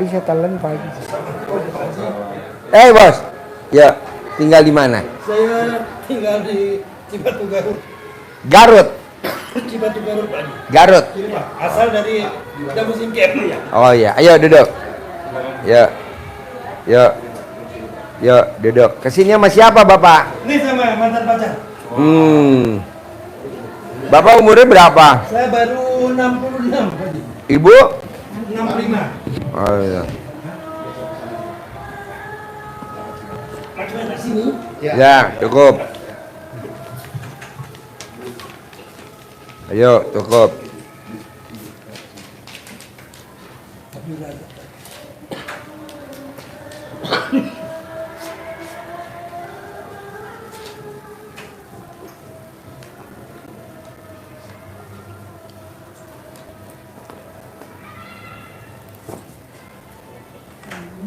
Tadi saya telan pagi. Bos. Ya, tinggal di mana? Saya tinggal di Cibatu Garut. Garut. Cibatu Garut, Pak. Garut. Ini, Pak. Asal dari Damusim Camp ya. Oh iya, ayo duduk. Ya. Yuk. Yuk, duduk. Kesini sama siapa, Bapak? Ini sama mantan pacar. Bapak umurnya berapa? Saya baru 66, Pak. Ibu? 65. Oh iya. Pakai sini. Ya, cukup. Ayo, cukup.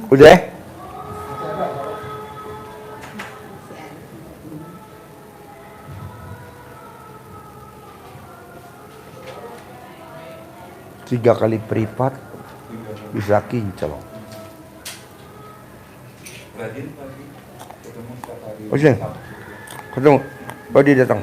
Udah? Tiga kali privat bisa kinclong. Oh sih, ketemu. Oh dia datang.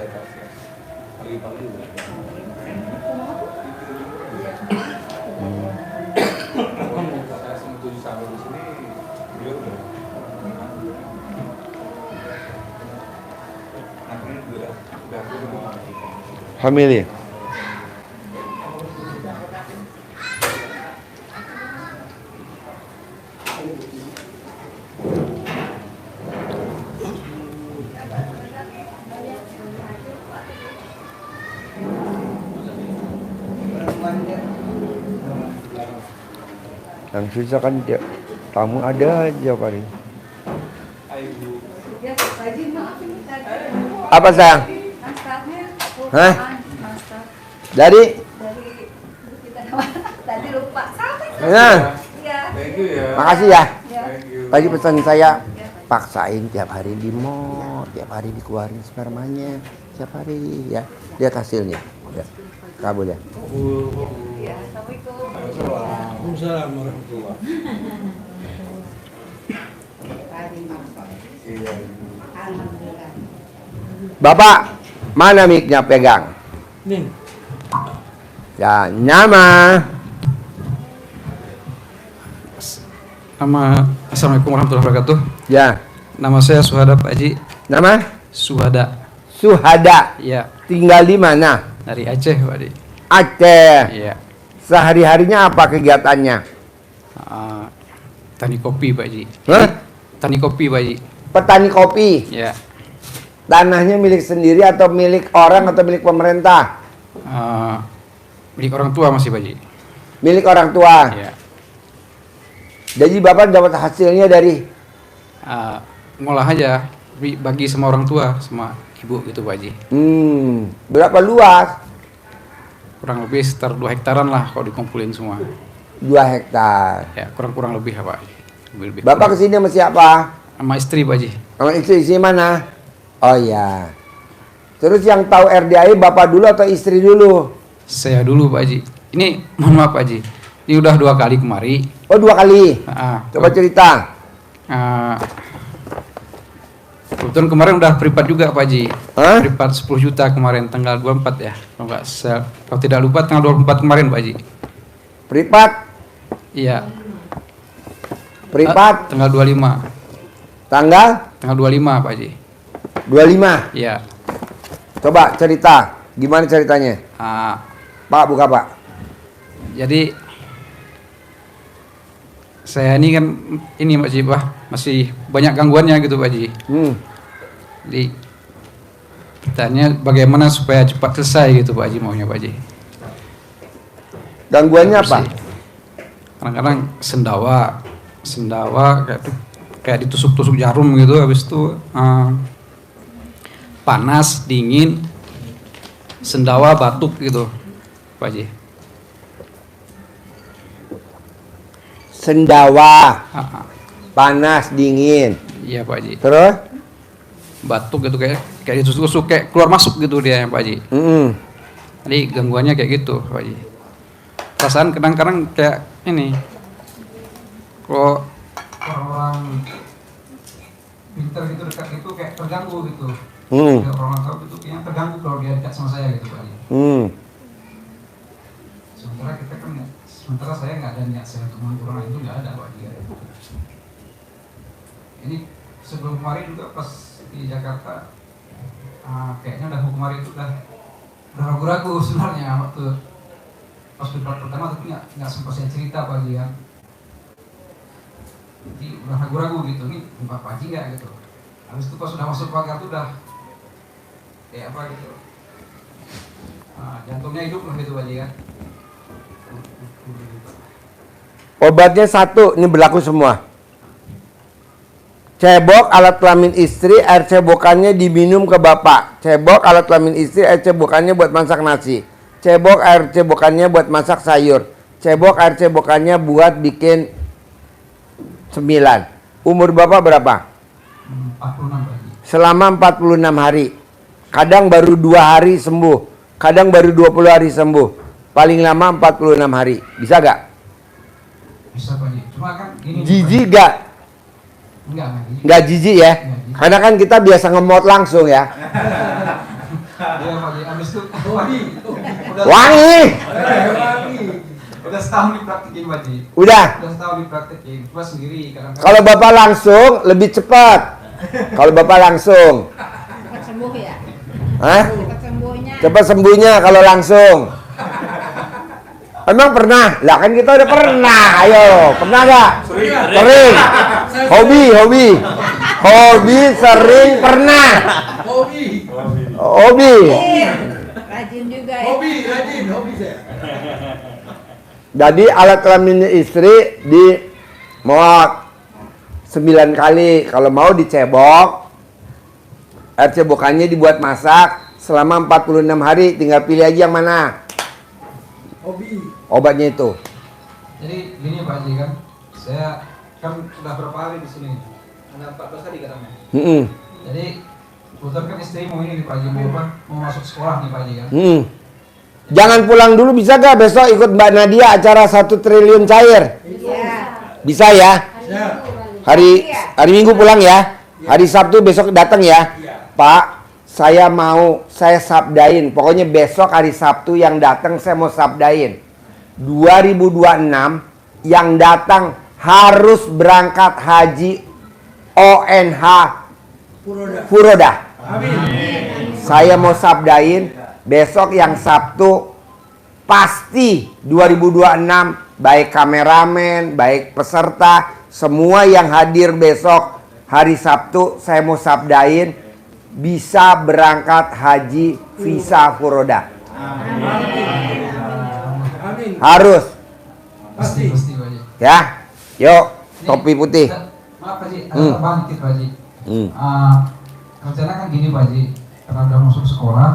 Family. Yang susah kan dia, tamu ada aja paling. Apa sayang? Hah? Dari? Tadi lupa. Nah, Thank you ya. makasih ya. Ya. Tadi pesan saya paksain tiap hari di mall, tiap hari dikeluarin spermanya, tiap hari ya. Lihat hasilnya. Ya. Kabul ya. Ya, Assalamualaikum. Waalaikumsalam warahmatullahi. Alhamdulillah. Bapak, mana mic-nya pegang? Nih, Ya, nyama. Assalamualaikum warahmatullahi wabarakatuh. Ya, Nama saya Suhada Pak Haji. nama? Suhada. Suhada. Ya, Tinggal di mana? dari Aceh Pak Haji. Aceh. Iya. Sehari-harinya apa kegiatannya? Tani kopi Pak Haji. Hah? Tani kopi Pak Haji. Petani kopi. Ya. Tanahnya milik sendiri atau milik orang atau milik pemerintah? Milik orang tua masih Pak Haji. Milik orang tua. Ya. Jadi Bapak dapat hasilnya dari Ngolah aja, bagi sama orang tua, sama ibu gitu Pak Haji. Berapa luas? Kurang lebih sekitar 2 hektaran lah kalau dikumpulin semua. 2 hektar. Ya, kurang lebih ya Pak Haji. Lebih. Bapak kesini sama siapa? Sama istri Pak Haji. Sama istri mana? Oh ya. Terus yang tahu RDAI Bapak dulu atau istri dulu? Saya dulu Pak Haji. Ini mohon maaf Pak Haji. Ini udah 2 kali kemari. Oh 2 kali. Coba cerita. Kebetulan kemarin udah privat juga Pak Haji. Hah? Privat 10 juta kemarin tanggal 24 ya. Kalau tidak lupa tanggal 24 kemarin Pak Haji. Privat. Iya. Privat. Tanggal 25. Tanggal? Tanggal 25 Pak Haji. 25. Iya. Coba cerita. Gimana ceritanya? Pak, buka Pak. Jadi saya ini kan ini Pak Haji, masih banyak gangguannya gitu Pak Haji. Jadi pertanyaannya bagaimana supaya cepat selesai gitu Pak Haji maunya Pak Haji. Gangguannya apa? Kadang-kadang sendawa kayak ditusuk-tusuk jarum gitu, habis itu panas, dingin, sendawa, batuk gitu Pak Haji. Sendawa, panas, dingin. Iya Pak Haji. Terus? Batuk gitu kayak ditusuk-tusuk, kayak keluar masuk gitu dia Pak Haji. Jadi gangguannya kayak gitu Pak Haji. Perasaan kadang-kadang kayak ini Kalau orang-orang pinter gitu dekat itu kayak terganggu gitu. Kayak orang tahu itu kayaknya terganggu kalau dia dekat sama saya gitu Pak Haji. Sementara saya nggak ada niat saya untuk menghibur orang itu, nggak ada Pak Haji. Ini sebelum kemarin juga pas di Jakarta, kayaknya udah kemarin itu udah ragu-ragu sebenarnya waktu pas debat pertama, tapi nggak sempat saya cerita Pak Haji kan. Jadi udah ragu-ragu gitu, nih Pak Haji nggak gitu. Habis itu pas sudah masuk pagar itu udah kayak apa gitu, jantungnya hidup lah gitu Pak Haji kan. Obatnya satu, ini berlaku semua. Cebok alat kelamin istri, air cebokannya diminum ke bapak. Cebok alat kelamin istri, air cebokannya buat masak nasi. Cebok air cebokannya buat masak sayur. Cebok air cebokannya buat bikin 9. Umur bapak berapa? 46 Pak Haji. Selama 46 hari. Kadang baru 2 hari sembuh. Kadang baru 20 hari sembuh. Paling lama 46 hari. Bisa gak? Bisa Pak Haji. Cuma kan ini Jijik gak? enggak jijik. Nggak jijik ya? Karena kan kita biasa ngemot langsung ya. Iya Pak Haji, habis itu Wangi. Wangi! udah setahun dipraktikin Pak Haji. Udah. Udah setahun dipraktikin, cuma sendiri kadang-kadang. Kalau bapak langsung lebih cepat. Kalau bapak langsung. Cepat sembuh ya. Hah? Cepat sembuhnya. Cepat sembuhnya kalau langsung. Emang pernah? Lah kan kita udah pernah. Ayo, pernah gak? Sering. Hobi. Hobi sering pernah. Hobi. Rajin juga ya. Hobi saya. Jadi alat kelamin istri di muat 9 kali. Kalau mau dicebok, air cebokannya dibuat masak selama 46 hari. Tinggal pilih aja yang mana Hobi. obatnya itu. Jadi gini Pak Haji kan, saya kan sudah berapa hari di sini? Ada 14 hari katanya. Jadi kebetulan kan istri mau ini nih Pak Haji, mau masuk sekolah nih Pak Haji kan. Jangan pulang dulu, bisa gak besok ikut Mbak Nadia acara 1 triliun cair? Iya. Bisa ya? Hari Minggu pulang ya? Hari Sabtu besok datang ya? Pak, saya sabdain. Pokoknya besok hari Sabtu yang datang saya mau sabdain. 2026 yang datang harus berangkat haji ONH Furoda. Saya mau sabdain besok yang Sabtu pasti 2026 baik kameramen, baik peserta, semua yang hadir besok hari Sabtu saya mau sabdain bisa berangkat haji visa Furoda. Amin. Harus Pasti. Pak Haji. ya. Yuk, topi putih. Maaf Pak Haji, ada tambahan dikit Pak Haji. Hmm. Rencana kan gini Pak Haji, karena udah masuk sekolah,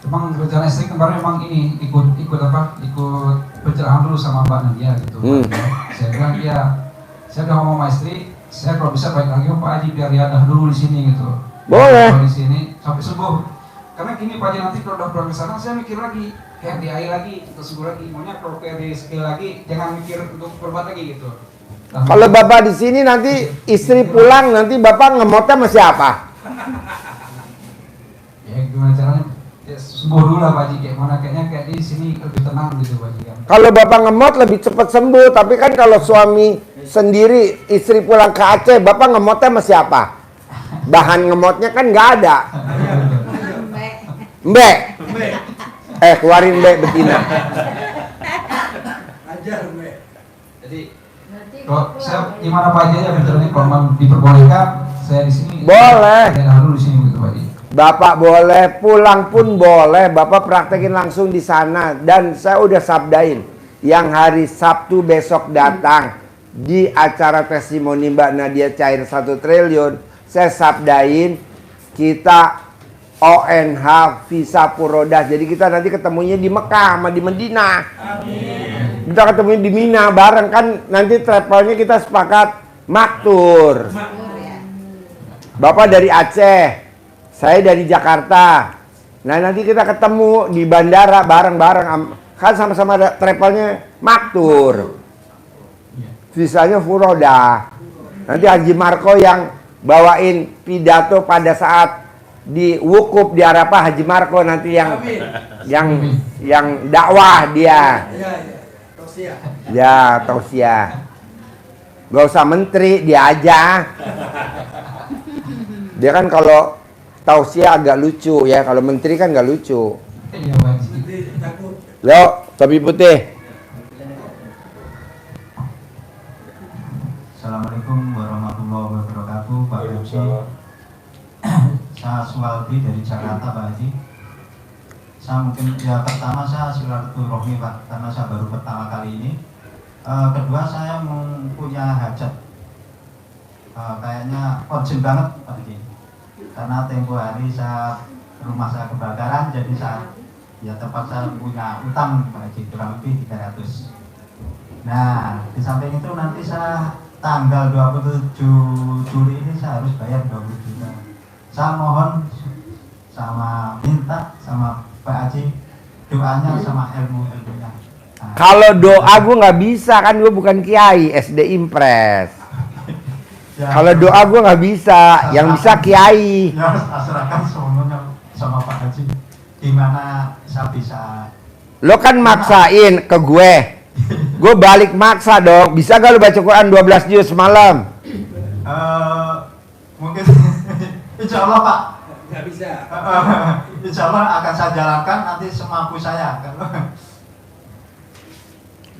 memang rencana istri kemarin memang ini ikut pencerahan dulu sama Mbak Nadia gitu. Saya bilang saya udah ngomong sama istri, saya kalau bisa balik lagi Pak Haji biar riadah dulu di sini gitu. Boleh. Di sini sampai sembuh. Karena gini Pak Haji, nanti kalau udah pulang ke sana saya mikir lagi, kayak di air lagi, terus sembuh lagi. Maunya kalau kayak di skill lagi, jangan mikir untuk berbuat lagi gitu. Nah, Kalau bapak di sini nanti istri pulang nanti bapak ngemotnya sama siapa? ya gimana caranya? Ya, sembuh dulu lah Pak Haji, kayak mana kayaknya di sini lebih tenang gitu Pak Haji kan. Kalau bapak ngemot lebih cepat sembuh, tapi kan kalau suami sendiri istri pulang ke Aceh, bapak ngemotnya sama siapa? Bahan ngemotnya kan nggak ada. Mbak, keluarin mbak betina. Ajar, Mbak. Jadi kalau saya gimana Pak Haji ya rencananya kalau memang diperbolehkan saya di sini. Boleh. Saya dulu di sini gitu Pak Haji. Bapak boleh, pulang pun boleh. Bapak praktekin langsung di sana. Dan saya udah sabdain, yang hari Sabtu besok datang di acara testimoni Mbak Nadia Cair 1 triliun, saya sabdain kita ONH visa Furoda. Jadi kita nanti ketemunya di Mekah sama di Medina. Amin. Kita ketemunya di Mina bareng kan, nanti travelnya kita sepakat maktur. Bapak dari Aceh, saya dari Jakarta. Nah nanti kita ketemu di bandara bareng-bareng. Kan sama-sama travelnya maktur. sisanya furoda. Nanti Haji Marco yang bawain pidato pada saat di wukuf di Arafah, Haji Marco nanti Amin. yang dakwah dia. Ya, ya. Tausiah. Ya, tausiah. Gak usah menteri, dia aja. Dia kan kalau tausiah agak lucu ya, kalau menteri kan gak lucu. Iya Pak Haji. Nanti takut. Lo, topi putih. Assalamualaikum warahmatullahi wabarakatuh, Pak Haji. Saya Suwaldi dari Jakarta, Pak Haji. Saya mungkin ya pertama saya silaturahmi Pak, karena saya baru pertama kali ini. Kedua saya punya hajat. Kayaknya urgent banget Pak Haji. Karena tempo hari rumah saya kebakaran, jadi ya tempat saya punya utang Pak Haji kurang lebih 300. Nah, di samping itu nanti saya tanggal 27 Juli ini saya harus bayar 20 juta. Saya mohon minta sama Pak Haji doanya sama ilmunya. Nah, Kalau doa gue nggak bisa, kan gue bukan kiai, SD Impres. ya, Kalau doa gue nggak bisa, yang bisa kiai. ya serahkan semuanya sama Pak Haji. Gimana saya bisa? Lo kan maksain ke gue balik maksa dong. Bisa gak lo baca Quran 12 juz semalam? Mungkin insya Allah Pak. Nggak bisa. Insya Allah akan saya jalankan nanti semampu saya.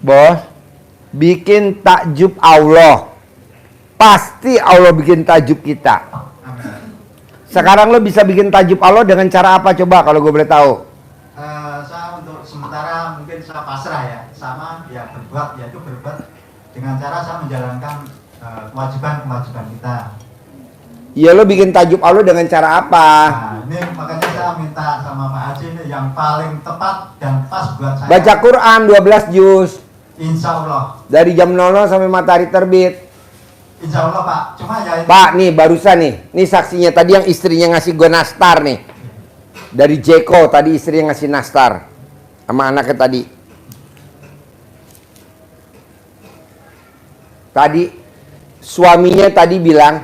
Bos, bikin takjub Allah. Pasti Allah bikin takjub kita. Sekarang lo bisa bikin takjub Allah dengan cara apa coba kalau gue boleh tahu? Saya untuk sementara mungkin saya pasrah ya, sama ya berbuat, yaitu berbuat dengan cara saya menjalankan kewajiban-kewajiban kita. Ya lo bikin takjub Allah dengan cara apa? Nah ini makanya saya minta sama Pak Haji ini yang paling tepat dan pas buat saya. Baca Quran 12 juz Insya Allah. dari jam 00 sampai matahari terbit. Insya Allah Pak. Cuma ya Pak nih barusan nih saksinya tadi yang istrinya ngasih gue nastar nih. Dari Jeko tadi istrinya ngasih nastar sama anaknya tadi. Tadi suaminya tadi bilang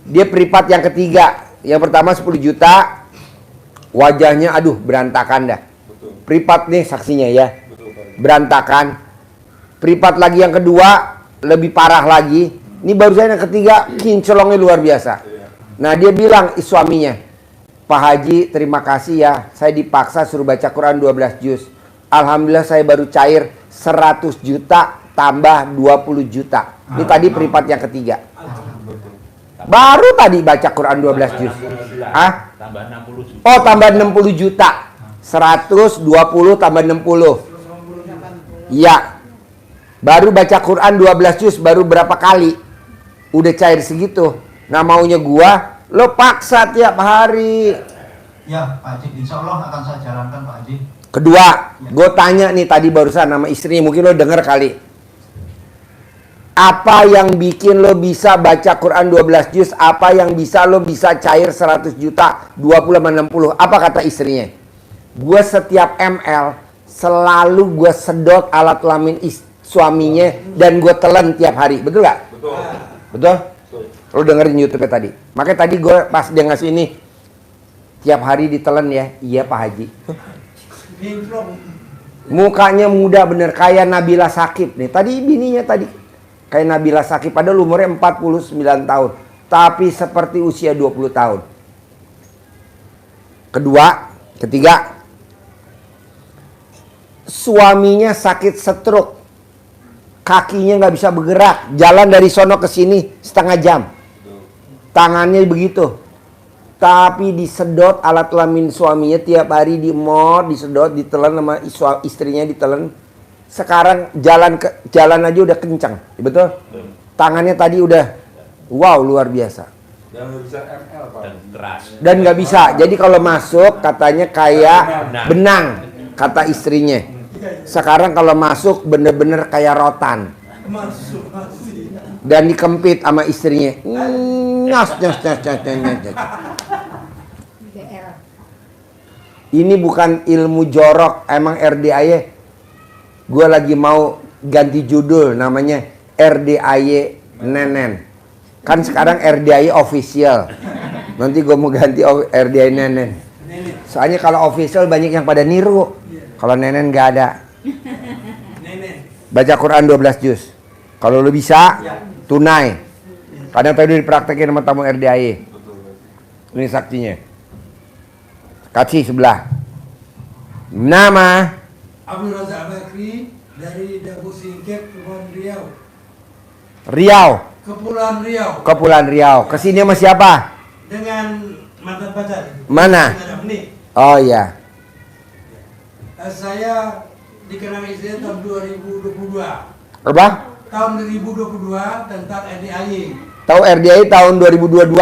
dia privat yang ketiga. Yang pertama 10 juta. Wajahnya aduh berantakan dah. Privat nih saksinya ya. Berantakan. Privat lagi yang kedua lebih parah lagi. Ini barusan yang ketiga kinclongnya luar biasa. Nah dia bilang suaminya, Pak Haji terima kasih ya, saya dipaksa suruh baca Quran 12 juz. Alhamdulillah saya baru cair 100 juta tambah 20 juta. Ini tadi privat yang ketiga. Baru tadi baca Quran 12 juz. Ah? Tambah 60 juta. Oh tambah 60 juta. 120 tambah 60. Iya. Baru baca Quran 12 juz baru berapa kali? Udah cair segitu. Nah maunya gua, lo paksa tiap hari. ya Pak Haji, insya Allah akan saya jalankan Pak Haji. Kedua, gue tanya nih tadi barusan sama istrinya, mungkin lo denger kali. Apa yang bikin lo bisa baca Quran 12 juz? Apa yang bisa lo bisa cair 100 juta, 20 sama 60? Apa kata istrinya? Gue setiap ML selalu gue sedot alat kelamin suaminya dan gue telan tiap hari. Betul gak? Betul. Betul? Lo dengerin YouTube tadi. Makanya tadi gue pas dia ngasih ini, tiap hari ditelan ya. Iya Pak Haji. Nimplong. Mukanya muda bener kayak Nabila Shakib nih. Tadi bininya tadi kayak Nabila Shakib, padahal umurnya 49 tahun, tapi seperti usia 20 tahun. Ketiga, suaminya sakit stroke, kakinya nggak bisa bergerak, jalan dari sono ke sini setengah jam, tangannya begitu. Tapi disedot alat kelamin suaminya tiap hari di mall, disedot, ditelan sama istrinya ditelan. Sekarang jalan aja udah kencang, betul? Tangannya tadi udah wow luar biasa. Dan bisa ML Pak. Dan keras. Dan nggak bisa. Jadi kalau masuk katanya kayak benang, kata istrinya. Sekarang kalau masuk bener-bener kayak rotan. Masuk. Dan dikempit sama istrinya. Nyas. DL. Ini bukan ilmu jorok, emang RDAY. Gue lagi mau ganti judul namanya RDAY Nenen. Kan sekarang RDAY official. Nanti gue mau ganti RDAY Nenen. Nenek. Soalnya kalau official banyak yang pada niru. Kalau Nenen nggak ada. Nenek. Baca Quran 12 juz. Kalau lu bisa, tunai. Karena tadi dipraktekin sama tamu RDAY. Ini saktinya. Kasih sebelah. Nama Abdul Razak Bakri dari Dabu Singkep, Kepulauan Riau. Riau. Kepulauan Riau. Kepulauan Riau. Kesini sama siapa? Dengan mantan pacar. Mana? Dengan Abni. Oh iya. Saya dikenal istri tahun 2022. Apa? Tahun 2022 tentang RDAY. Tahu RDAY tahun 2022.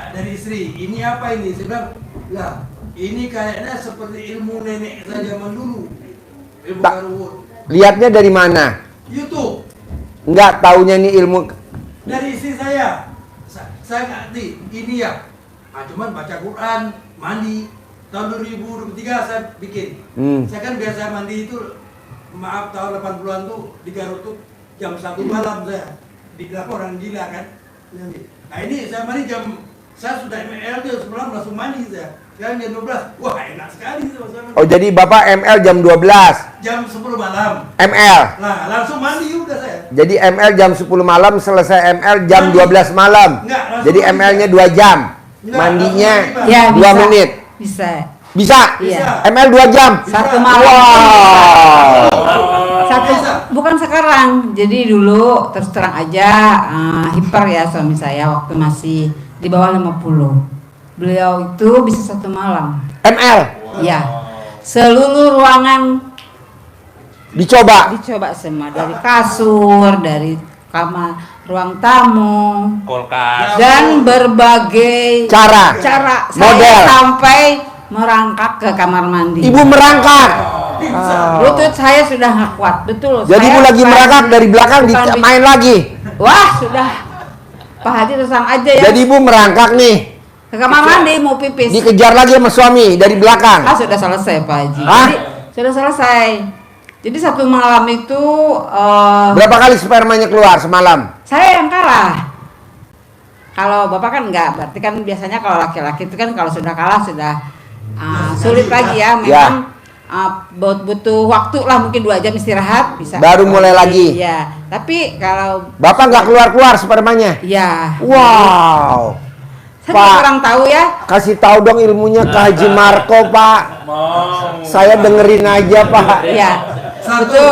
Dari istri, ini apa ini? Saya bilang, lah ini kayaknya seperti ilmu nenek saya zaman dulu. Ilmu Tak. karut. Lihatnya dari mana? YouTube. Enggak taunya ini ilmu. Dari istri saya. Saya ngerti, ini ya. Cuman baca Quran, mandi. Tahun 2023 saya bikin. Saya kan biasa mandi itu, maaf tahun 80-an tuh di Garut tuh jam 1 malam saya. Dibilang orang gila kan. Nah ini saya mandi saya sudah ML jam 10 langsung mandi saya. Sekarang jam 12, wah enak sekali itu saya mandi. Oh jadi Bapak ML jam 12. Jam 10 malam. ML. Nah langsung mandi udah saya. Jadi ML jam 10 malam, selesai ML jam 12 malam. Enggak, langsung Jadi mandi. ML-nya 2 jam. Enggak, Mandinya langsung mandi, Pak. Ya, 2 bisa. menit. Bisa. Bisa? Iya. ML 2 jam. Satu malam. Wow. Satu, Bisa. bukan sekarang. Jadi dulu terus terang aja hiper ya suami saya waktu masih di bawah 50. Beliau itu bisa 1 malam. ML. Ya. Seluruh ruangan Dicoba. dicoba semua, dari kasur, dari kamar, ruang tamu, Kulkas. dan berbagai Cara. Model. saya sampai merangkak ke kamar mandi. Ibu merangkak. Lutut saya sudah nggak kuat, betul. Jadi Saya ibu lagi bukan- merangkak dari belakang bukan main lagi. Wah sudah, Pak Haji terusang aja ya. Jadi ibu merangkak nih. Ke kamar mandi mau pipis. Dikejar lagi sama suami dari belakang. Sudah selesai Pak Haji. Hah? Jadi, sudah selesai. Jadi 1 malam itu Berapa kali spermanya keluar semalam? saya yang kalah. Kalau bapak kan enggak, berarti kan biasanya kalau laki-laki itu kan kalau sudah kalah sudah sulit lagi ya. Memang butuh waktu lah, mungkin 2 jam istirahat bisa. Baru mulai lagi. Iya. Tapi kalau Bapak nggak keluar-keluar spermanya? ya, Wow. saya Pak. juga kurang tahu ya. Kasih tahu dong ilmunya ke Haji Marco, Pak. Mau. Saya dengerin aja, Pak. Iya. Satu. Itu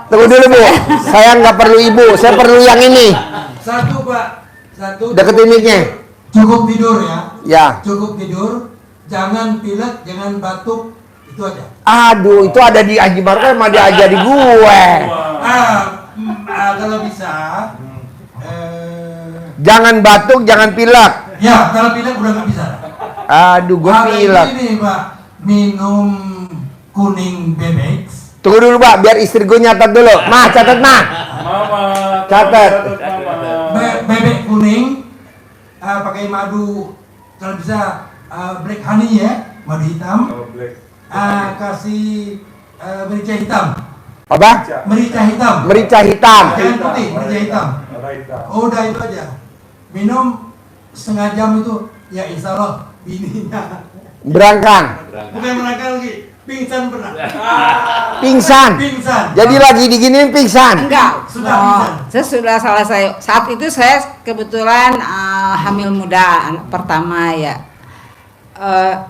Tunggu dulu, Bu. Saya nggak perlu ibu, saya perlu yang ini. Satu Pak. Satu. Deketin mic-nya. Cukup tidur ya. Ya. Cukup tidur. Jangan pilek, jangan batuk. Itu aja. Aduh, itu ada di Haji Marco emang dia aja di gue. Kalau bisa. Jangan batuk, jangan pilek. Ya, kalau pilek udah nggak bisa. Aduh, gue Hari pilek. ini Pak, minum kuning bebek. Tunggu dulu, Pak, biar istri gue nyatet dulu. Mah, catat, Mah. Mama. Catat. Bebek kuning, pakai madu. Kalau bisa black honey ya, madu hitam. Kasih merica hitam. Apa? Merica hitam. Merica hitam. Jangan putih, merica hitam. Udah itu aja. Minum setengah jam itu, ya insya Allah bininya. Berangkang. Bukan merangkak lagi, pingsan pernah. Pingsan. Pingsan. Jadi lagi diginiin pingsan. enggak. Sudah Oh, bisa. saya sudah selesai. Saat itu saya kebetulan hamil muda anak pertama ya.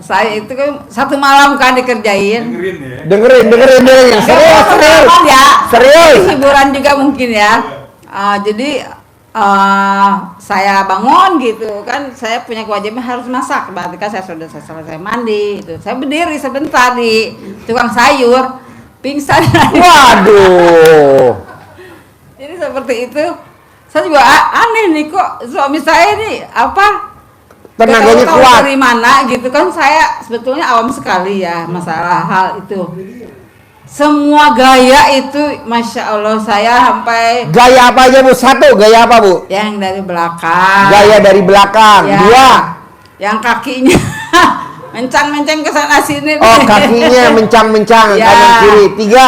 Saya itu kan 1 malam kan dikerjain. Dengerin. Serius. Ya. Serius. Hiburan juga mungkin ya. Jadi saya bangun gitu kan, saya punya kewajiban harus masak. Berarti kan saya sudah selesai mandi itu. Saya berdiri sebentar di tukang sayur, pingsan. Waduh. Jadi seperti itu. Saya juga aneh nih, kok suami saya nih apa? Tenaganya Nggak tahu kuat. dari mana gitu kan. Saya sebetulnya awam sekali ya masalah hal itu. Semua gaya itu Masya Allah, saya sampai Gaya apa aja, Bu? 1, gaya apa, Bu? yang dari belakang. Gaya dari belakang. Ya. 2. Yang kakinya mencang-mencang ke sana sini. Oh, kakinya mencang-mencang Ya. kanan kiri. 3.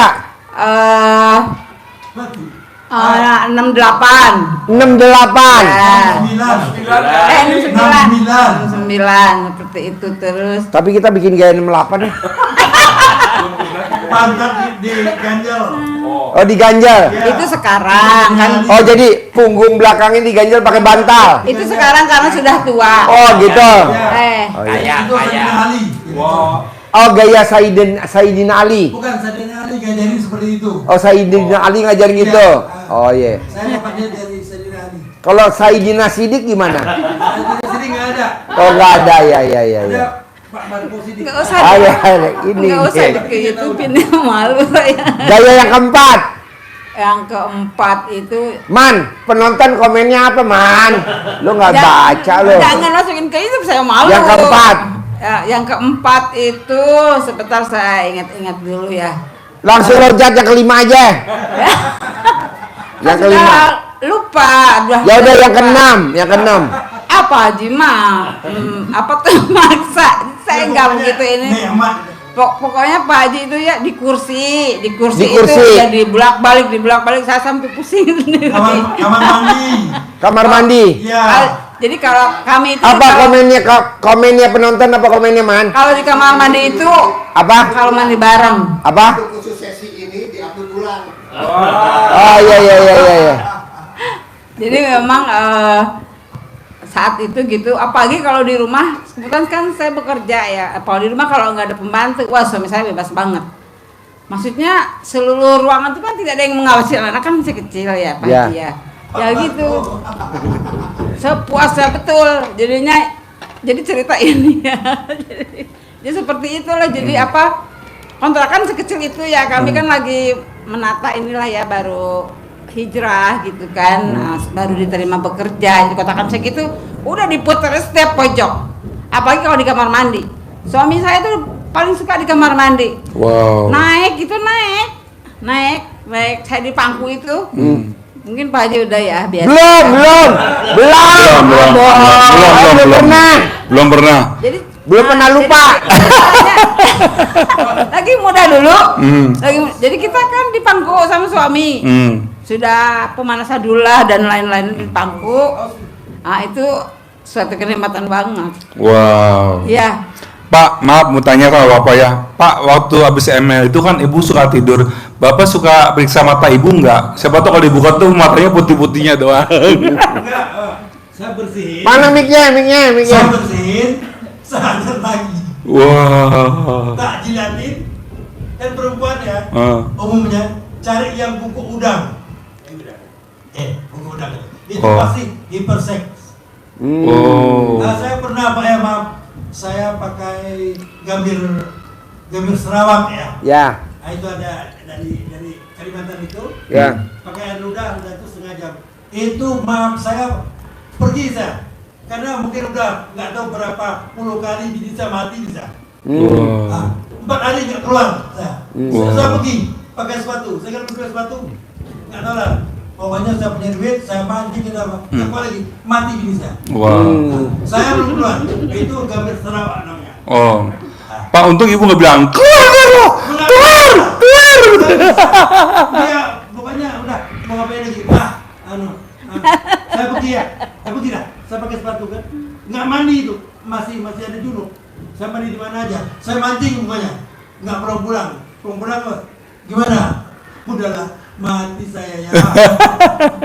68. 68. Ya. 9. 69 seperti itu terus. Tapi kita bikin gaya 68 ya. Pantat di ganjel. Oh, diganjal. Ya. Itu sekarang kan. Oh, jadi punggung belakangnya diganjal pakai bantal. Itu sekarang karena sudah tua. Oh, gitu. Oh, iya. Kaya, Itu Sayyidina Ali. Oh, gaya Sayyidina Ali. Bukan Sayyidina Ali ngajarin seperti itu. Oh, Sayyidina Ali ngajarin gitu. Oh, iya. Saya dapatnya dari Sayyidina Ali. Kalau Sayyidina Sidik gimana? Sayyidina sini nggak ada. Oh, nggak ada. Ya. Ada Pak Marco Sidik. Nggak usah. Ah, ya, ini. Nggak usah di YouTube-in, malu saya. Gaya yang keempat. Yang keempat itu Man, penonton komennya apa, Man? Lu nggak baca lu. Jangan masukin ke YouTube, saya malu. Yang keempat. Ya, yang keempat itu sebentar saya ingat-ingat dulu ya. Langsung loncat yang kelima aja. Yang kelima. Sudah lupa. Ya udah yang keenam, yang keenam. Apa Haji mah? Apa tuh maksa? Saya nggak begitu ini. Pokoknya Pak Haji itu ya di kursi Di itu kursi. ya dibulak-balik saya sampai pusing sendiri. Kamar mandi. Kamar mandi. Iya. Jadi kalau kami itu Apa komennya penonton apa komennya, Man? kalau di kamar mandi itu Apa? kalau mandi bareng. Apa? Khusus sesi ini diupload ulang. Oh, iya. Jadi memang saat itu gitu, apalagi kalau di rumah, kebetulan kan saya bekerja ya. Kalau di rumah kalau nggak ada pembantu, wah suami saya bebas banget. Maksudnya seluruh ruangan itu kan tidak ada yang mengawasi, anak kan masih kecil ya, Pak Haji ya. Ya gitu. Sepuasnya betul. Jadi cerita ini ya. Jadi seperti itulah. Jadi apa? Kontrakan sekecil itu ya. Kami kan lagi menata inilah ya, baru hijrah gitu kan. Nah, baru diterima bekerja di kota Kamsek itu udah diputer setiap pojok. Apalagi kalau di kamar mandi. Suami saya tuh paling suka di kamar mandi. Wow. Naik naik saya di pangku itu. Mungkin Pak Haji udah ya biasa. Belum pernah. Jadi Belum pernah lupa. lagi muda dulu. Jadi kita kan di pangku sama suami. Sudah pemanasan dulu lah dan lain-lain di pangku. Nah, itu suatu kenikmatan banget. Wow. Iya. Pak, maaf mau tanya kalau Bapak ya. Pak, waktu habis ML itu kan Ibu suka tidur. Bapak suka periksa mata Ibu enggak? Siapa tahu kalau dibuka tuh matanya putih-putihnya doang. Enggak, saya bersihin. Mana mic-nya? Saya bersihin, sadar lagi. Wah. Tak jilatin. Dan perempuan ya, Ah. umumnya cari yang kuku udang. Kuku udang. Itu Oh. pasti hiperseks. Oh. Nah, saya pernah Pak ya, maaf. Saya pakai gambir Sarawak ya. Ya. Nah, itu ada dari Kalimantan itu. Ya. Pakai air ludah itu setengah jam. Itu maaf saya pergi saya. Karena mungkin udah nggak tahu berapa puluh kali bisa mati bisa. Wow. Nah, 4 hari nggak keluar saya. Saya pergi pakai sepatu. Saya kan pakai sepatu. Nggak tahu lah. Pokoknya saya punya duit, saya mancing kita apa lagi mati gini saya. Wow. Nah, saya belum keluar. Itu gambir Sarawak namanya. Oh. Pak, untung Ibu nggak bilang keluar. Dia pokoknya udah mau ngapain lagi? Saya pergi dah. Saya pakai sepatu kan, nggak mandi itu, masih ada junub. Saya mandi di mana aja. Saya mancing pokoknya, nggak pernah pulang. Gimana? Udahlah, mati saya ya.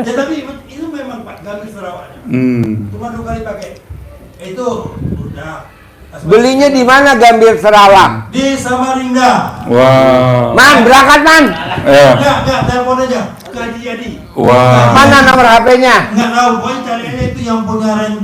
Ya tapi itu memang Pak gambir Sarawak. Cuma 2 kali pakai. Itu udah. Belinya di mana gambir Sarawak? Di Samarinda. Wow. Man, berangkat, Man. Enggak, telepon aja ke Haji Yadi. Wow. Mana nomor HP-nya? Enggak tahu, pokoknya cari aja itu yang punya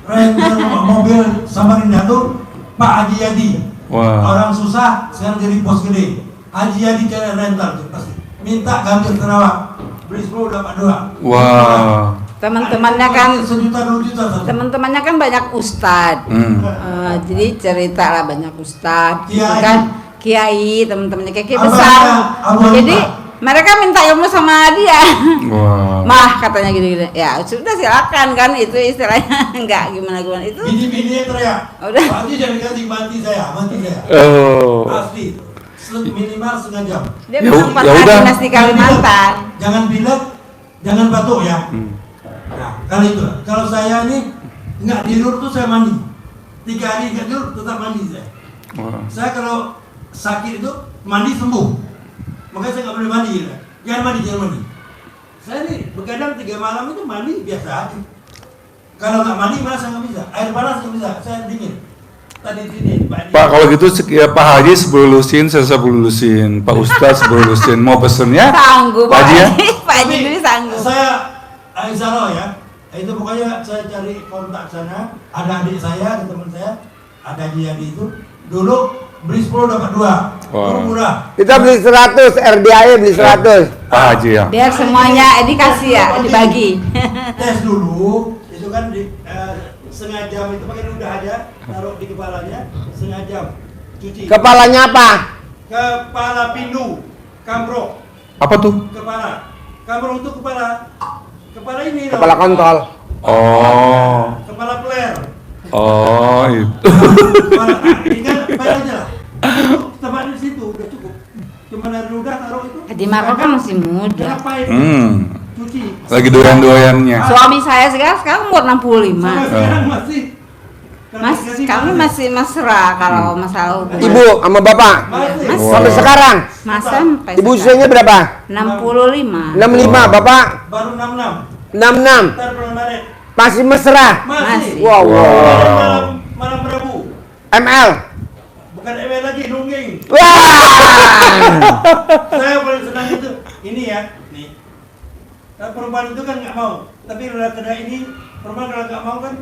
rent mobil Samarinda tuh Pak Haji Yadi. Wow. Orang susah sekarang jadi bos gede. Haji Yadi cari rental tuh pasti. Minta gambir Sarawak. Beli 10 dapat 2. Wow. Teman-temannya kan sejuta 2 juta satu. teman-temannya kan banyak ustadz. Jadi cerita lah banyak ustadz gitu Kiai. kan, kiai, teman-temannya kiai Abang besar. ya, abang Jadi Pak. mereka minta ilmu sama dia. Wow. Mah katanya gini-gini. Ya sudah silakan kan, itu istilahnya enggak gimana itu. Bini-bininya teriak. Udah. Pak Haji jangan ganti mati saya. Oh. Pasti. Minimal setengah jam. Dia Ya memang ya udah. dinas di Kalimantan. Jangan bilang jangan batuk ya. Nah, kalau saya ini nggak tidur tuh saya mandi. 3 hari nggak tidur tetap mandi saya. Saya kalau sakit itu mandi sembuh. Makanya saya nggak boleh mandi. Ya. Jangan mandi. Saya nih begadang 3 malam itu mandi biasa aja. Kalau nggak mandi malah saya nggak bisa. Air panas nggak bisa. Saya dingin. Tadi sini Pak, kalau gitu ya Pak Haji sebelum lulusin, saya sebelum lulusin, Pak Ustadz sebelum lulusin, mau pesennya? Sanggup Pak Haji ya? Pak Haji dulu sanggup. Saya insya Allah ya. Itu pokoknya saya cari kontak sana. Ada adik saya, ada teman saya, ada dia di itu. Dulu beli 10 dapat 2. Dulu murah. Kita beli 100, RDAE beli 100. Pak Haji ya. Biar semuanya dikasih ya, dibagi. Tes dulu, itu kan di setengah jam itu pakai ludah aja, taruh di kepalanya, setengah jam cuci. Kepalanya apa? Kepala pindu, kambrok, Apa tuh? kepala. Kambrok itu kepala ini. Kepala kontol. Oh, Kepala peler. oh itu. Kepala, tinggal bayar aja lah. Tempat di situ udah cukup. Cuma dari ludah taruh itu. Haji Marco kan masih muda. Ngapain? Cuci. Lagi doyan-doyannya. Suami saya sekarang umur 65. Sampai sekarang masih. Mas, kami masih mesra kalau masalah hubungan. Ibu sama bapak? Masih. Mas- Sampai sekarang? Mas sampai Ibu sekarang. usianya berapa? 65. 65, bapak? Baru 66. 66. Ntar bulan Maret. Masih mesra? Masih. Wow, Malam Rabu. ML? Bukan ML lagi, nungging. Wah! Saya paling senang itu. Ini ya, nih. Nah, perempuan itu kan nggak mau. Tapi kalau kena ini, perempuan kalau nggak mau kan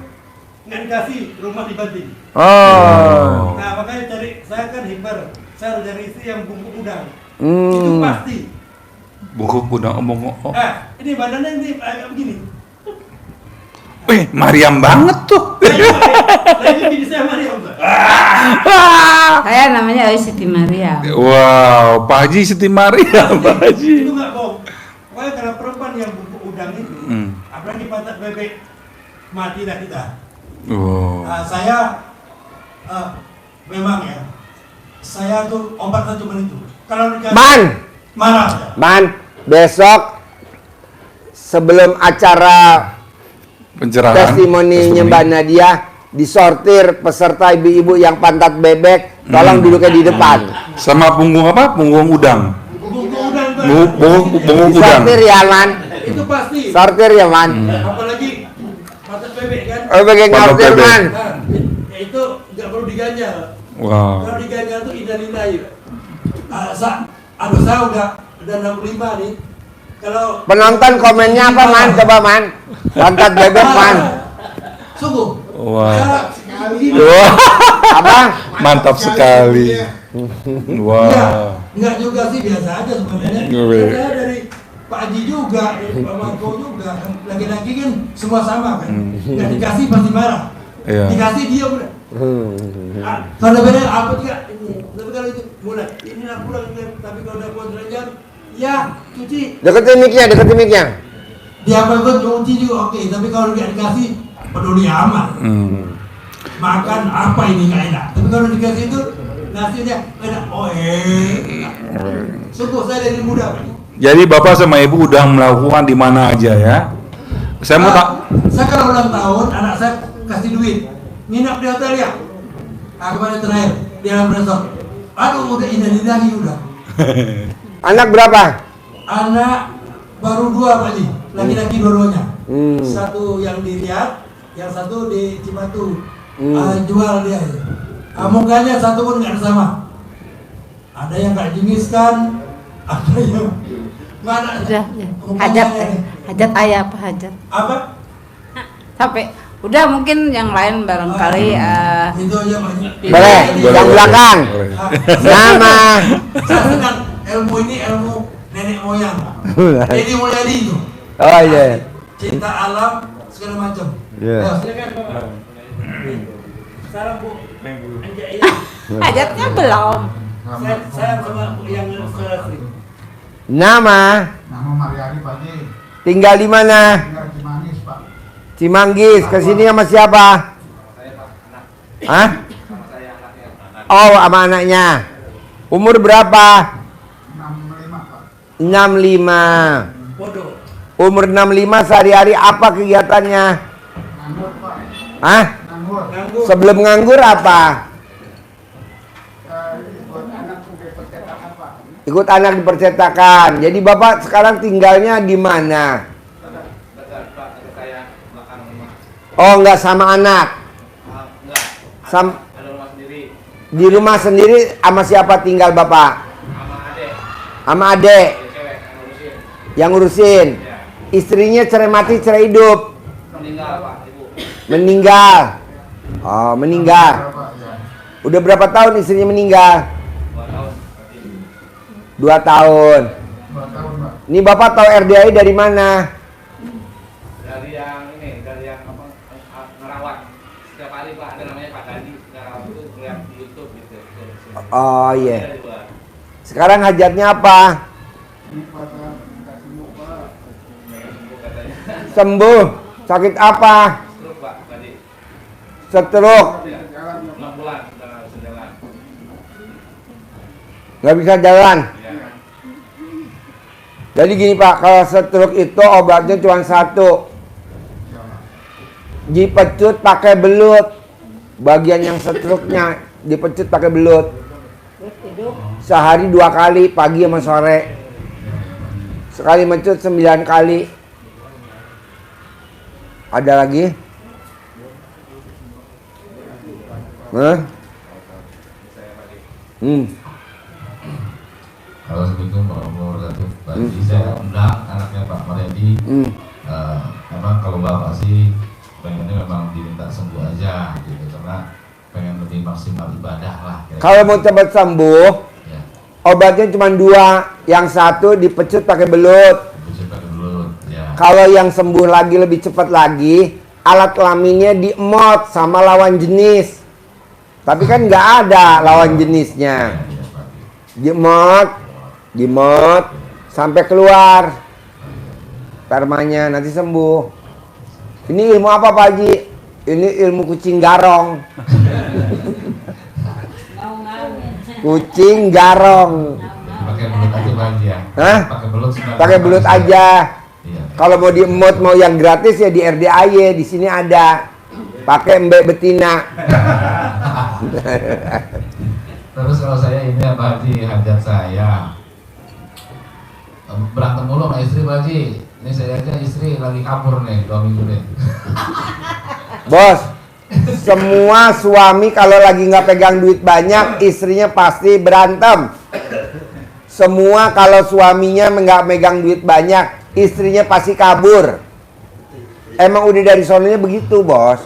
nggak dikasih, rumah dibanting. Oh. Nah, makanya saya kan himbar. Saya harus cari istri yang bungkuk udang. Hmm. Itu pasti. Buku udah omong. Ini badannya ini agak begini. Mariam banget tuh. Lagi bini saya Mariam. Saya namanya Siti Maria. Wow, Pak Haji Siti Mariam, Pak Haji. Itu nggak bohong. Pokoknya kalau perempuan yang bungkuk udang itu, apalagi pantat bebek, matilah kita. Wow. Nah, saya memang ya, saya tuh obatnya cuma itu. Kalau dikasih Man, marah ya. Man, besok sebelum acara Pencerahan. testimoninya Mbak Nadia disortir peserta ibu-ibu yang pantat bebek, tolong duduknya di depan. Sama punggung apa? Punggung udang. Bungkuk udang itu. Punggung udang. Disortir ya, Man. Itu pasti. Sortir ya, Man. Apalagi pantat bebek kan. Oh, bagian Pantat sortir, bebek. Man. Nah, ya itu nggak perlu diganjal. Wow. Kalau diganjal tuh indah-indah ya. Saya udah 65 nih. Kalau Penonton komennya apa, Man? Coba, Man. Pantat bebek, Man. Sungguh. Wah. Saya begini. Wah, Apa? mantap sekali. Wah. Enggak juga sih, biasa aja sebenarnya. Oke. Saya dari Pak Haji juga, dari Pak Marco juga. Lagi-lagi kan semua sama kan. Nggak dikasih pasti marah. Iya. Dikasih dia udah. Kalau beda apa juga ini. Tapi kalau itu mulai inilah pulang ini. Tapi kalau udah pulang derajat, ya cuci. Deketin mic-nya. Dia apa gue cuci juga oke. Tapi kalau nggak dikasih, peduli amat. Makan apa ini nggak enak. Tapi kalau dikasih itu nasinya enak. Sungguh saya dari muda Pak. Jadi Bapak sama Ibu udah melakukan di mana aja ya? Saya mau tak. Saya kalau ulang tahun anak saya kasih duit nginap di hotel ya. Kemarin terakhir di dalam resort. Aduh udah indah udah. Anak berapa? Anak baru 2 Pak Ji. Laki-laki dua-duanya. Satu yang di Riyadh, yang satu di Cibatu. Jual dia. Mukanya satu pun nggak sama. Ada yang nggak jingiskan, ada yang mana? Udah. Mukanya Hajat ayah apa hajat? apa? Sampai udah mungkin yang lain barangkali Itu aja Pak Ji. Boleh, yang belakang. Nama. Saya senang ilmu ini ilmu nenek moyang. Jadi Mulyadi itu. Oh iya. Cinta alam segala macam. Iya. Ayo, silakan Bapak. Salam Bu. Anjay, iya. hajatnya belum. Saya sama yang saudara Sri. Nama. Nama Mariani Pak Ji, Tinggal di mana? tinggal di Manis Pak. Cimanggis. Kesini sama siapa? Hah? Oh, sama anaknya. Umur berapa? 65 Pak. 65. Bodoh. Umur 65 sehari-hari apa kegiatannya? Nganggur, Pak. Hah? Nganggur. Nganggur. Sebelum nganggur apa? Buat anak udah percetakan, Pak. Ikut anak di percetakan. Jadi Bapak sekarang tinggalnya di mana? Oh, enggak sama anak. Di rumah sendiri sama siapa tinggal Bapak? Sama adek. Yang ngurusin. Istrinya cerai mati, cerai hidup. Meninggal, Pak, Ibu. Meninggal. Oh, meninggal. Pak, ya. Udah berapa tahun istrinya meninggal? 2 tahun. 2 tahun, Pak. Ini Bapak tahu RDI dari mana? Dari yang ini, dari yang apa, ngerawat. Setiap hari, Pak, ada namanya Pak Dandi. Ngerawat itu lihat di YouTube gitu. Oh iya. Ada di luar. Sekarang hajatnya apa? Ini pada nggak sembuh, Pak. Pengen sembuh katanya. Sembuh. Sakit apa? Stroke, Pak, tadi. Stroke. Ya. Jalan, ya, 6 bulan sudah nggak bisa jalan. Nggak bisa jalan. Ya. Jadi gini Pak, kalau stroke itu obatnya cuma satu. Dipecut pakai belut. Bagian yang stroke-nya dipecut pakai belut. Sehari 2 kali, pagi sama sore. Sekali mecut 9 kali. Ada lagi? Hah? Assalamualaikum warahmatullahi wabarakatuh. Pak Haji, saya undang anaknya Pak Maryadi. Memang kalau Bapak sih pengennya memang diminta sembuh aja gitu, karena pengen lebih maksimal ibadah lah. Kalau mau cepat sembuh, ya, obatnya cuma 2. Yang satu dipecut pakai belut. bisa pakai belut. Ya. Kalau yang sembuh lagi lebih cepat lagi, alat kelaminnya diemot sama lawan jenis. Tapi kan nggak ada lawan jenisnya. Ya, Pak. Dimot sampai keluar spermanya, nanti sembuh. Ini ilmu apa Pak Haji? Ini ilmu kucing garong. Kucing garong. Pakai belut aja Pak Haji ya. Hah? Pakai belut sudah. Pakai belut aja. Iya. Kalau mau diemot mau yang gratis ya di RDAY, di sini ada. Pakai mbek betina. Terus kalau saya ini Pak Haji, hajat saya berantem mulu sama istri Pak Haji. Ini saya aja istri lagi kabur nih 2 minggu nih. Bos, semua suami kalau lagi nggak pegang duit banyak, istrinya pasti berantem. Semua kalau suaminya nggak megang duit banyak, istrinya pasti kabur. Emang udah dari sononya begitu, Bos.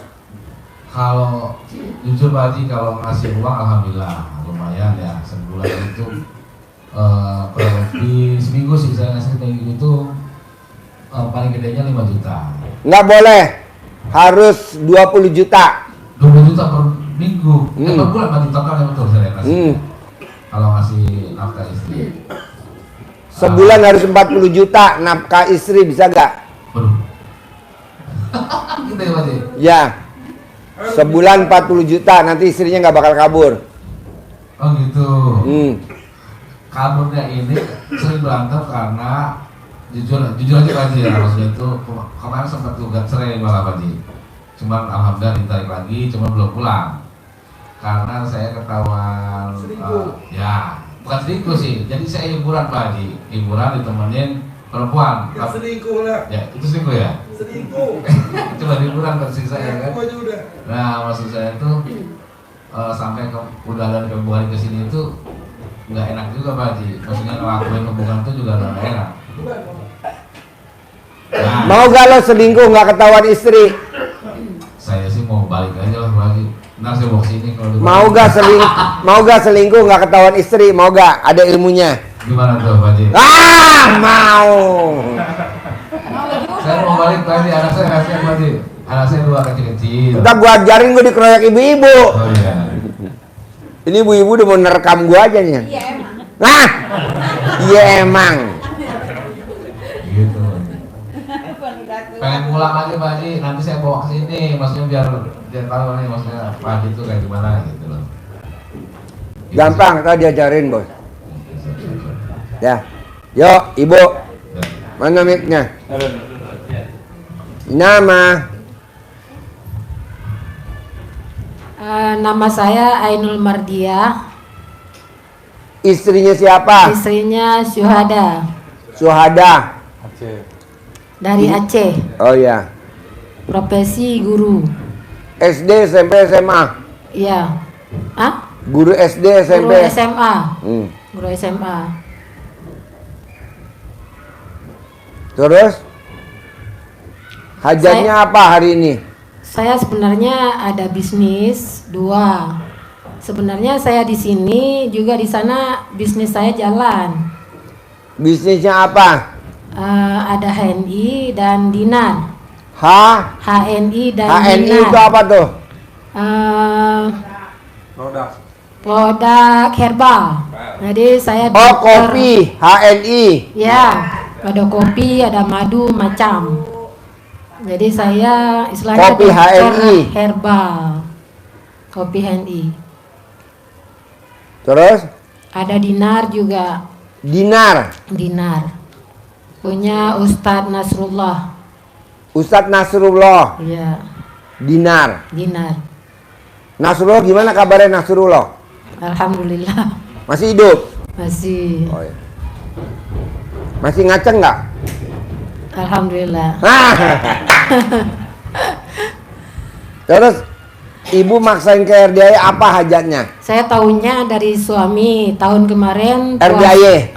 Kalau jujur Pak Haji, kalau ngasih uang alhamdulillah lumayan ya, sebulan itu kurang lebih seminggu sih saya ngasih kayak gitu, paling gedenya 5 juta. Nggak boleh, harus 20 juta. 20 juta per minggu, per bulan 4 juta kan yang betul saya kasih. Kalau ngasih nafkah istri. Sebulan harus 40 juta nafkah istri, bisa nggak? Waduh. Gitu ya Pak Haji? Ya. Sebulan 40 juta, nanti istrinya nggak bakal kabur. Oh gitu. Kaburnya ini sering berantem karena jujur aja Pak Haji ya, maksudnya itu kemarin sempat juga cerai malah Pak Haji. Cuman alhamdulillah ditarik lagi, cuma belum pulang karena saya ketahuan ya bukan selingkuh sih, jadi saya hiburan Pak Haji, hiburan ditemenin perempuan. Ya, selingkuh lah. Ya itu selingkuh ya. Selingkuh. Cuma hiburan versi saya kan. Aku aja udah. Nah maksud saya itu sampai udah ada hubungan ke sini itu nggak enak juga Pak Haji, maksudnya ngelakuin hubungan itu juga nggak enak. Nah, mau gak lo selingkuh nggak ketahuan istri? saya sih mau balik aja lah Pak Haji. Ntar saya bawa sini kalau Mau gak selingkuh nggak ketahuan istri? Mau gak? Ada ilmunya. gimana tuh Pak Haji? Mau. Saya mau balik Pak Haji, anak saya kasihan Pak Haji. Anak saya 2 kecil-kecil. Udah gua ajarin gua dikeroyak ibu-ibu. Oh iya. Ini ibu-ibu udah mau nerekam gua aja nih. Iya emang. Nah, iya emang. Gitu. Pengen pulang aja Pak Haji, nanti saya bawa ke sini, maksudnya biar tahu nih maksudnya Pak Haji itu kayak gimana gitu loh. Gitu Gampang, tadi diajarin bos. Ya, yuk ibu. sih. Ya. Mana mic-nya? Nama. Nama saya Ainul Mardiah, Istrinya siapa? istrinya Syuhada Suhada. dari Aceh, Oh ya. profesi guru. SD, SMP, SMA. Iya. Ah? Guru SD, SMP. Guru SMA. Hmm. Guru SMA. Terus hajatnya apa hari ini? Saya sebenarnya ada bisnis 2. Sebenarnya saya di sini juga di sana bisnis saya jalan. Bisnisnya apa? Ada HNI dan dinar. HNI dan HNI dinar. itu apa tuh? Produk herbal. Jadi saya Oh, dokter. kopi, HNI. Ya, ada kopi, ada madu, macam. Jadi saya istilahnya Kopi dokter HNI. herbal. Kopi HNI. Terus Ada dinar juga. dinar. Dinar. Punya Ustadz Nasrullah. Ustadz Nasrullah. Iya, Dinar. dinar. Nasrullah gimana kabarnya Nasrullah? Alhamdulillah. Masih hidup? Masih. Oh, iya. Masih ngaceng nggak? Alhamdulillah. Terus ibu maksain ke RDI apa hajatnya? Saya tahunya dari suami tahun kemarin. RDI?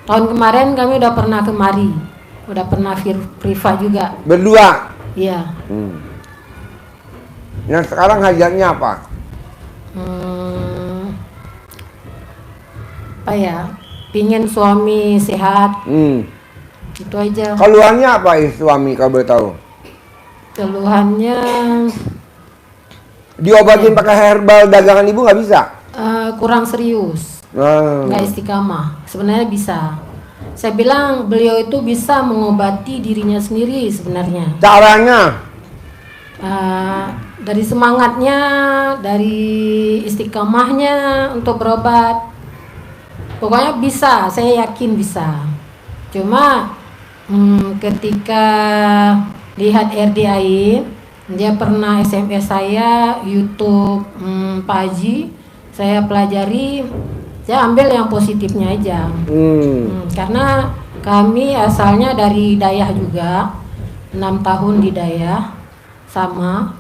Tahun kemarin kami udah pernah kemari. Udah pernah priva juga. Berdua? Iya. Nah sekarang hajatnya apa? Apa ya? Pingin suami sehat. Itu aja. Keluhannya apa suami kalau boleh tahu? Keluhannya Diobatin pakai herbal dagangan ibu nggak bisa? kurang serius. Nggak istiqamah. Sebenarnya bisa. Saya bilang beliau itu bisa mengobati dirinya sendiri sebenarnya. Caranya? Dari semangatnya, dari istiqamahnya untuk berobat. Pokoknya bisa, saya yakin bisa. Cuma ketika lihat RDI, dia pernah SMS saya, YouTube Pak Haji, saya pelajari, saya ambil yang positifnya aja. Karena kami asalnya dari Dayah juga, 6 tahun di Dayah, sama.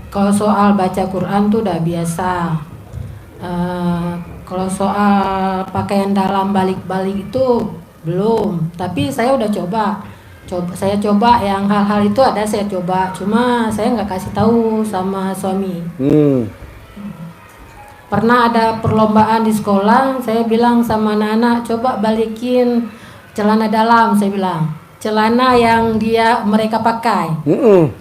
Kalau soal baca Quran tuh udah biasa. Kalau soal pakaian dalam balik-balik itu belum. Tapi saya udah saya coba yang hal-hal itu ada saya coba. Cuma saya nggak kasih tahu sama suami. Pernah ada perlombaan di sekolah, saya bilang sama anak-anak, coba balikin celana dalam, saya bilang. Celana yang mereka pakai.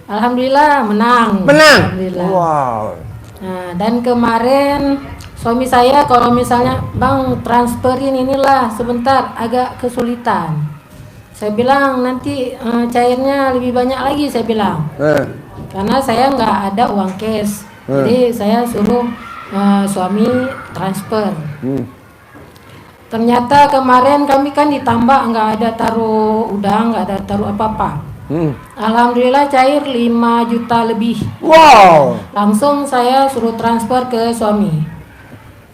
Alhamdulillah menang. Alhamdulillah. Wow. Nah, dan kemarin suami saya kalau misalnya bang transferin inilah sebentar agak kesulitan. Saya bilang nanti cairnya lebih banyak lagi saya bilang. Karena saya nggak ada uang cash. Jadi saya suruh suami transfer. Ternyata kemarin kami kan ditambah nggak ada taruh udang, nggak ada taruh apa-apa. Alhamdulillah cair 5 juta lebih. Wow. Langsung saya suruh transfer ke suami.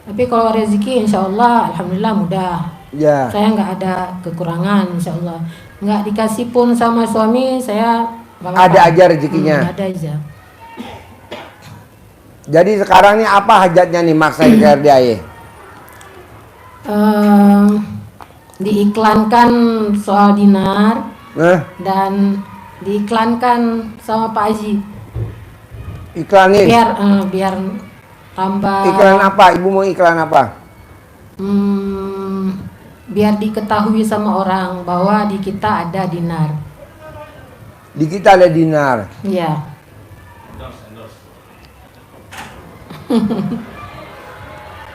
Tapi kalau rezeki insya Allah alhamdulillah mudah. Ya. Saya nggak ada kekurangan insya Allah. Nggak dikasih pun sama suami saya nggak apa-apa. Ada aja rezekinya. Ada aja. Jadi sekarang ini apa hajatnya nih maksain ke RDI? Diiklankan soal dinar dan diiklankan sama Pak Haji. Iklanin? Biar tambah. Iklan apa? Ibu mau iklan apa? Biar diketahui sama orang bahwa di kita ada dinar. Di kita ada dinar. Iya.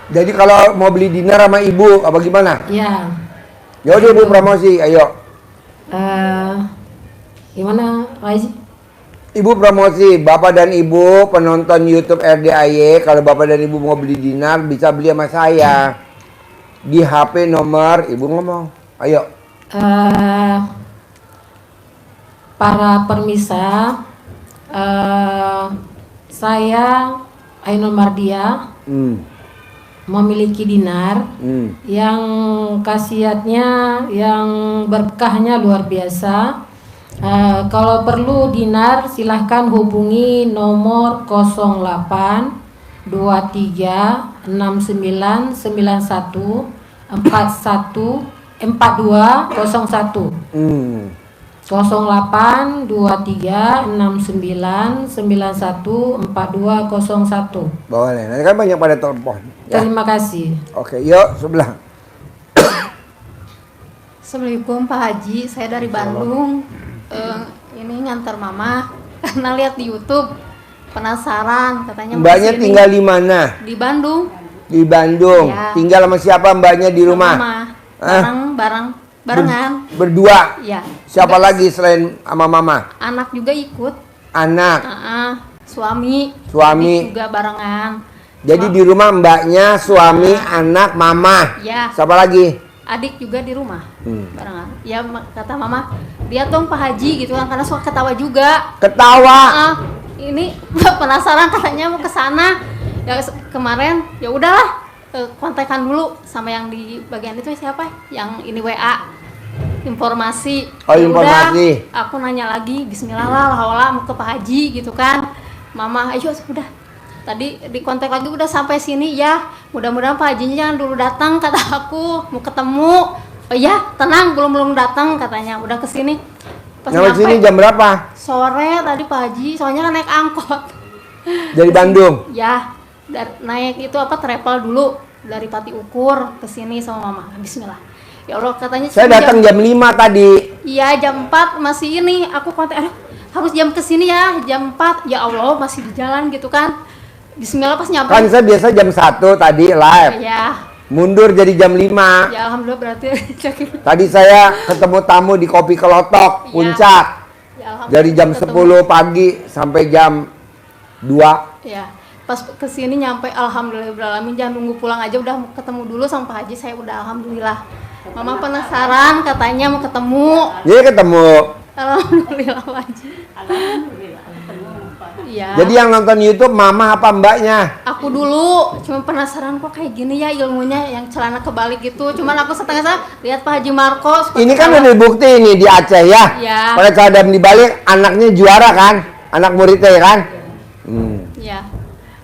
Jadi kalau mau beli dinar sama ibu apa gimana? Iya. Yaudah ibu promosi, ayo. Gimana Pak Haji? Ibu promosi, bapak dan ibu penonton YouTube RDIY, kalau bapak dan ibu mau beli dinar bisa beli sama saya. Di HP nomor, ibu ngomong. Ayo. Para permisa, saya Ainul Mardia memiliki dinar yang khasiatnya, yang berkahnya luar biasa. Kalau perlu dinar silahkan hubungi nomor 08 23 69 91 41 4201. 08 23 69 91 4201. Boleh. Nanti kan banyak pada telepon. Ya. Terima kasih. Oke, yuk sebelah. Assalamualaikum Pak Haji, saya dari Bandung. Ini ngantar mama karena lihat di YouTube, penasaran katanya. Mbaknya tinggal di mana? Di Bandung. Di Bandung. Ya. Tinggal sama siapa mbaknya di rumah? Barengan. Berdua. Ya. Siapa lagi selain sama mama? Anak juga ikut. Anak. Suami. Suami. Juga barengan. Jadi di rumah mbaknya, suami, anak, mama. Ya. Siapa lagi? Adik juga di rumah. Barengan. Ya kata mama, lihat dong Pak Haji gitu kan, karena suka ketawa juga. Ketawa. Ini penasaran katanya mau ke sana. Ya kemarin ya udahlah, kontekan dulu sama yang di bagian itu siapa? Yang ini WA informasi. Oh, Ya informasi. udah, aku nanya lagi, bismillah lah, mau ke Pak Haji gitu kan. Mama, ayo udah. Tadi di kontak lagi udah sampai sini ya. Mudah-mudahan Pak Hajinya jangan dulu datang kata aku, mau ketemu. Oh iya, tenang, belum datang katanya. Udah ke sini. Pas Nyampe sini jam berapa? Sore tadi Pak Haji, soalnya kan naik angkot. Dari Bandung. Ya, naik itu travel dulu dari Pati Ukur ke sini sama mama. Bismillah. Ya Allah katanya. Saya datang jam 5 tadi. Iya, jam 4 masih ini. Aku kontak, harus jam ke sini ya, jam 4. Ya Allah, masih di jalan gitu kan. Bismillah pas nyampe. Kan saya biasa jam 1 tadi live. Ya. Mundur jadi jam 5. Ya alhamdulillah berarti. Tadi saya ketemu tamu di Kopi Kelotok, Puncak. Ya, dari jam 10 pagi sampai jam 2. Ya. Pas kesini nyampe alhamdulillahirobbilalamin, jangan nunggu pulang aja, udah mau ketemu dulu sama Pak Haji, saya udah alhamdulillah. Mama penasaran katanya mau ketemu. Iya ketemu. Alhamdulillah Pak Haji. Alhamdulillah. Iya. Jadi yang nonton YouTube mama apa mbaknya? Aku dulu cuma penasaran kok kayak gini ya ilmunya, yang celana kebalik gitu. Cuman aku setengah lihat Pak Haji Marcos. Ini kan udah bukti ini di Aceh ya. Iya. Pada keadaan dibalik anaknya juara kan? Anak muridnya kan? Iya.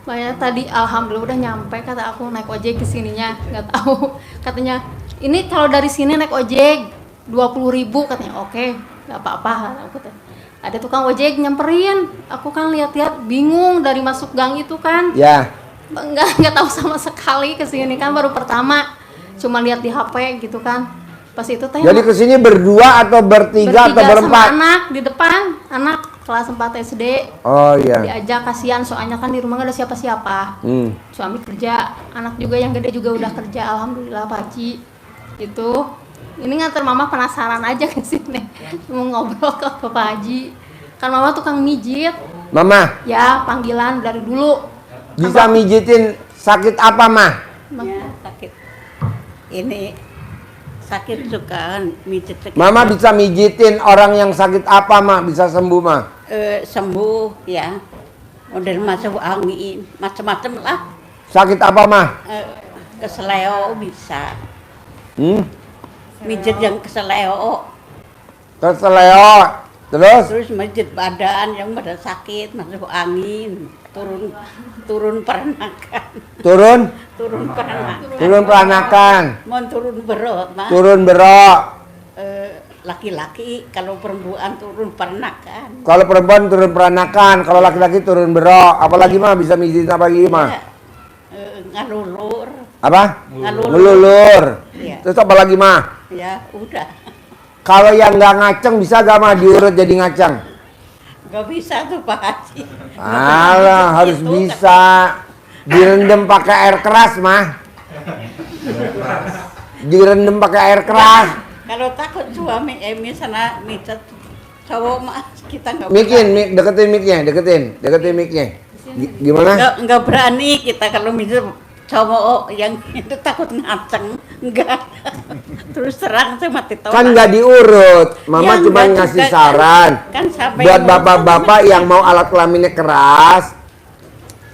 Makanya tadi alhamdulillah udah nyampe, kata aku naik ojek ke sininya, nggak tahu. Katanya ini kalau dari sini naik ojek 20.000 katanya. Oke, nggak apa-apa aku teh. Ada tukang ojek nyamperin, aku kan lihat-lihat bingung dari masuk gang itu kan. Ya. Nggak tahu sama sekali ke sini kan, baru pertama. Cuma lihat di HP gitu kan. Pas itu teh. Jadi ke sini berdua atau bertiga atau berempat? Sama anak di depan, anak kelas 4 SD. Oh iya. Diajak, kasihan soalnya kan di rumah gak ada siapa-siapa. Suami kerja, anak juga yang gede juga udah kerja, alhamdulillah Pak Haji. Gitu. Ini nganter mama penasaran aja ke sini. Mau ngobrol ke Pak Haji. Kan mama tukang mijit. Mama. Ya, panggilan dari dulu. Bisa mijitin sakit apa, Mah? Ya, sakit. Ini sakit suka mijit. Mama bisa mijitin orang yang sakit apa, Mah? Bisa sembuh, Mah? Sembuh ya. Model masuk angin, macam-macam lah. Sakit apa, Mah? Keseleo bisa. Mijit yang keseleo. Keseleo. Terus mijit badan yang pada sakit, masuk angin, turun peranakan. Turun peranakan. Mau turun berok, Mas. Turun berok. Laki-laki, kalau perempuan turun peranakan. Kalau perempuan turun peranakan, kalau laki-laki turun berok. Apalagi mah bisa mijitin apa lagi mah? Ngalulur. Apa? Ngalulur. Ya. Terus apa lagi mah? Ya udah. Kalau yang nggak ngaceng bisa gak mah diurut jadi ngaceng? Gak bisa tuh Pak Haji. Alah, harus bisa. Direndam pakai air keras mah. Direndam pakai air keras. Kalau takut suami misalnya micat cowok mah kita nggak. Deketin mic-nya. Gimana? Nggak berani kita kalau micat cowok yang itu takut ngaceng. Enggak. Terus terang saya mati tahu. Kan nggak diurut. Mama Ya, cuma enggak ngasih juga, saran. kan sampai Buat ngurut bapak-bapak yang mau alat kelaminnya keras,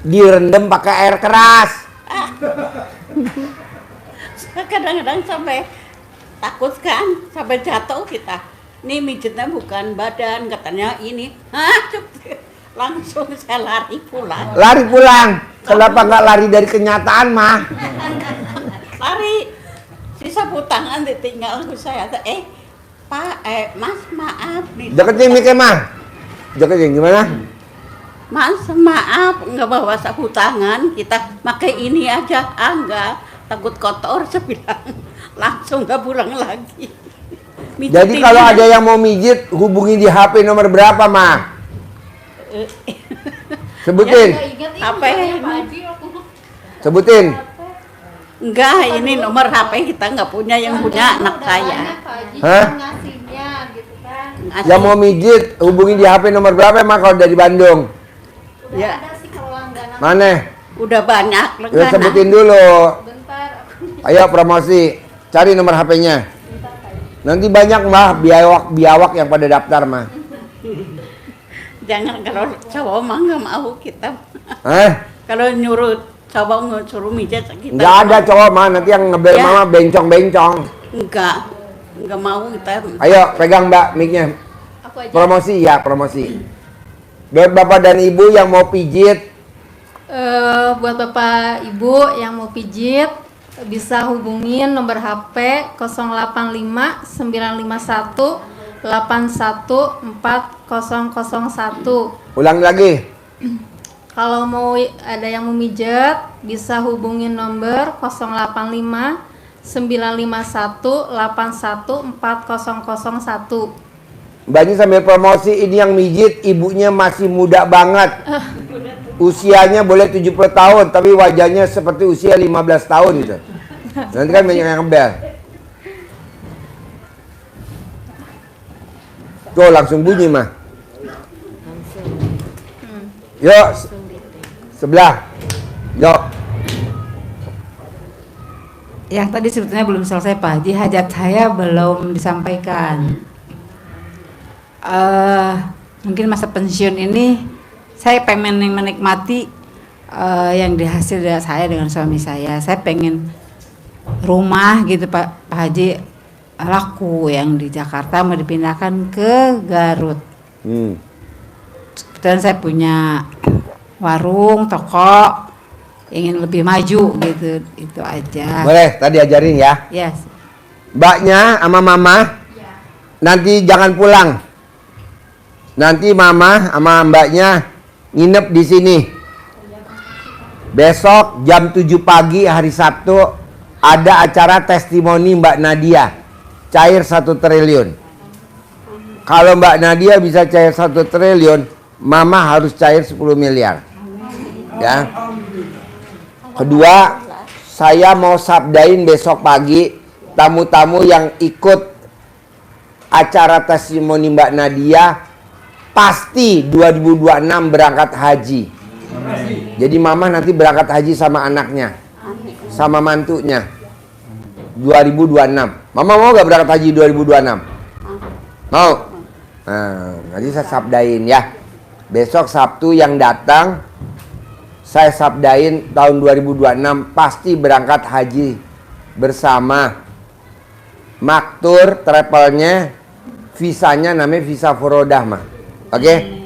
direndam pakai air keras. Saya kadang-kadang sampai takut kan, sampai jatuh kita. Nih mijetnya bukan badan, katanya ini. Hah? Langsung saya lari pulang. Lari pulang. Kenapa nggak lari dari kenyataan, mah? Lari. Si sapu tangan ditinggal ke saya. Pak, Mas maaf. Deketin mikir, mah. Deketin gimana? Mas maaf, nggak bawa sapu tangan. Kita pakai ini aja. Enggak. Takut kotor, saya bilang. Langsung nggak pulang lagi. Jadi kalau ada yang mau mijit, hubungi di HP nomor berapa, mah? Sebutin. HP. Sebutin. Enggak, ini nomor HP kita nggak punya, yang punya anak saya. Hah? Yang mau mijit, hubungi di HP nomor berapa, mah kalau dari Bandung? Ya. Mana? Udah banyak. Ya, sebutin dulu. Ayo promosi. Cari nomor HP-nya. Nanti banyak, mah, biawak yang pada daftar, mah. Jangan, kalau cowok mah nggak mau kita. Kalau nyuruh cowok suruh mijat kita. Nggak ada cowok, mah. Nanti yang ngebel Ya. mama bencong-bencong. Enggak mau kita. Ayo pegang, Mbak, mic-nya. Aku aja. Promosi ya, promosi. Buat bapak dan ibu yang mau pijit, Buat bapak ibu yang mau pijit bisa hubungin nomor HP 085 951 814001. ulang lagi. Kalau mau ada yang mau mijet bisa hubungin nomor 085 951 814001. Mbaknya sambil promosi, ini yang mijit ibunya masih muda banget. Usianya boleh 70 tahun, tapi wajahnya seperti usia 15 tahun gitu. Nanti kan banyak yang ngebel. Tuh langsung bunyi, mah. Yuk, sebelah. Yuk. Yang tadi sebetulnya belum selesai, Pak Haji. Hajat saya belum disampaikan. Mungkin masa pensiun ini saya pengen menikmati yang dihasil dari saya dengan suami saya. Saya pengen rumah gitu, Pak Haji, laku yang di Jakarta mau dipindahkan ke Garut. Dan saya punya warung, toko, ingin lebih maju gitu, itu aja. Boleh, tadi ajarin ya. Yes. Mbaknya sama mama, nanti jangan pulang. Nanti mama sama mbaknya nginep di sini. Besok jam 7 pagi hari Sabtu ada acara testimoni Mbak Nadia. Cair 1 triliun. Kalau Mbak Nadia bisa cair 1 triliun, mama harus cair 10 miliar. Ya. Kedua, saya mau sabdain besok pagi tamu-tamu yang ikut acara testimoni Mbak Nadia pasti 2026 berangkat haji. Jadi mama nanti berangkat haji sama anaknya, sama mantunya 2026. Mama mau gak berangkat haji 2026? Mau? Nah, nanti saya sabdain ya. Besok Sabtu yang datang saya sabdain tahun 2026 pasti berangkat haji bersama. Maktur travelnya, visanya namanya visa Forodah, mah. Oke?